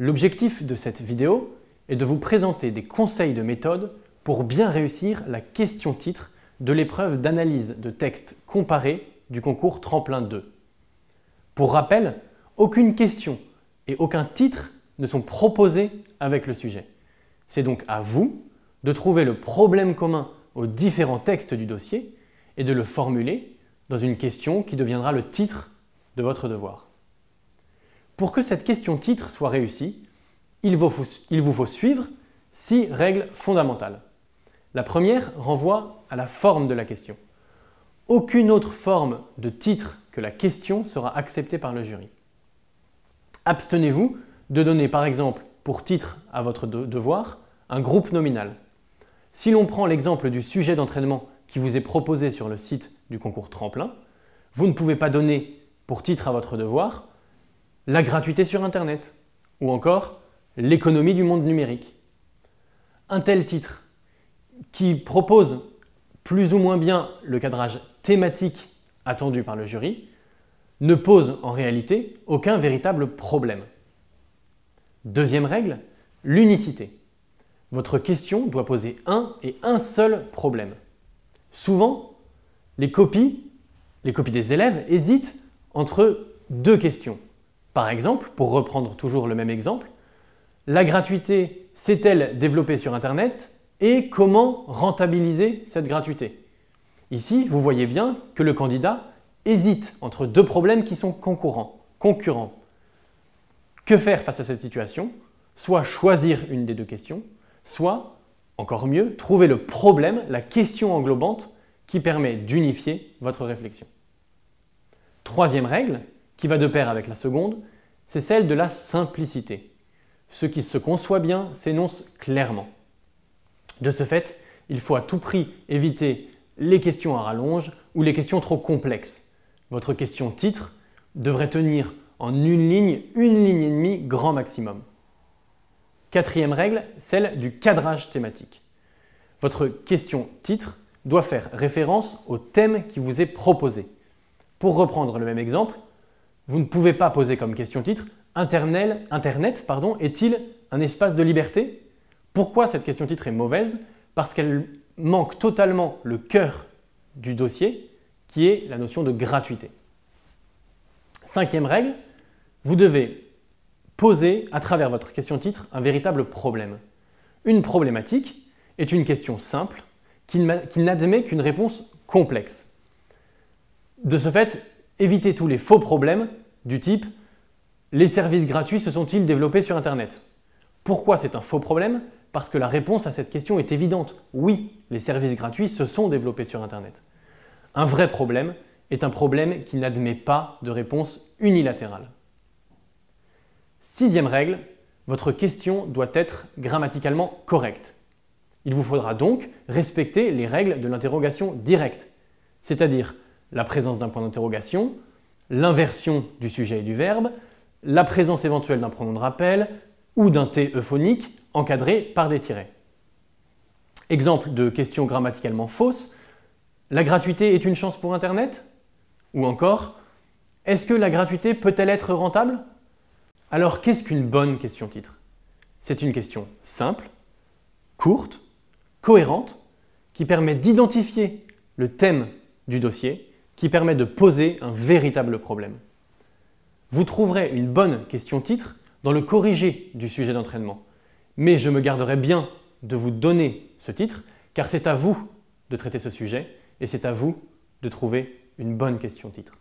L'objectif de cette vidéo est de vous présenter des conseils de méthode pour bien réussir la question titre de l'épreuve d'analyse de texte comparé du concours Tremplin 2. Pour rappel, aucune question et aucun titre ne sont proposés avec le sujet. C'est donc à vous de trouver le problème commun aux différents textes du dossier et de le formuler dans une question qui deviendra le titre de votre devoir. Pour que cette question titre soit réussie, il vous faut suivre 6 règles fondamentales. La première renvoie à la forme de la question. Aucune autre forme de titre que la question sera acceptée par le jury. Abstenez-vous de donner par exemple pour titre à votre devoir un groupe nominal. Si l'on prend l'exemple du sujet d'entraînement qui vous est proposé sur le site du concours Tremplin, vous ne pouvez pas donner pour titre à votre devoir la gratuité sur Internet ou encore l'économie du monde numérique. Un tel titre qui propose plus ou moins bien le cadrage thématique attendu par le jury ne pose en réalité aucun véritable problème. Deuxième règle, l'unicité. Votre question doit poser un et un seul problème. Souvent, les copies des élèves hésitent entre 2 questions. Par exemple, pour reprendre toujours le même exemple, la gratuité s'est-elle développée sur Internet et comment rentabiliser cette gratuité? Ici, vous voyez bien que le candidat hésite entre 2 problèmes qui sont concurrents. Que faire face à cette situation? Soit choisir une des 2 questions, soit, encore mieux, trouver le problème, la question englobante qui permet d'unifier votre réflexion. Troisième règle, qui va de pair avec la seconde, c'est celle de la simplicité. Ce qui se conçoit bien s'énonce clairement. De ce fait, il faut à tout prix éviter les questions à rallonge ou les questions trop complexes. Votre question titre devrait tenir en une ligne et demie grand maximum. Quatrième règle, celle du cadrage thématique. Votre question titre doit faire référence au thème qui vous est proposé. Pour reprendre le même exemple, vous ne pouvez pas poser comme question titre « Internet est-il un espace de liberté ?» Pourquoi cette question titre est mauvaise? Parce qu'elle manque totalement le cœur du dossier, qui est la notion de gratuité. Cinquième règle, vous devez poser à travers votre question titre un véritable problème. Une problématique est une question simple qui n'admet qu'une réponse complexe. De ce fait, évitez tous les faux problèmes du type « Les services gratuits se sont-ils développés sur Internet ?» Pourquoi c'est un faux problème? Parce que la réponse à cette question est évidente. Oui, les services gratuits se sont développés sur Internet. Un vrai problème est un problème qui n'admet pas de réponse unilatérale. Sixième règle, votre question doit être grammaticalement correcte. Il vous faudra donc respecter les règles de l'interrogation directe, c'est-à-dire la présence d'un point d'interrogation, l'inversion du sujet et du verbe, la présence éventuelle d'un pronom de rappel ou d'un T euphonique encadré par des tirets. Exemple de question grammaticalement fausse, la gratuité est une chance pour Internet? Ou encore, est-ce que la gratuité peut-elle être rentable? Alors qu'est-ce qu'une bonne question titre? C'est une question simple, courte, cohérente, qui permet d'identifier le thème du dossier, qui permet de poser un véritable problème. Vous trouverez une bonne question titre dans le corrigé du sujet d'entraînement. Mais je me garderai bien de vous donner ce titre, car c'est à vous de traiter ce sujet et c'est à vous de trouver une bonne question titre.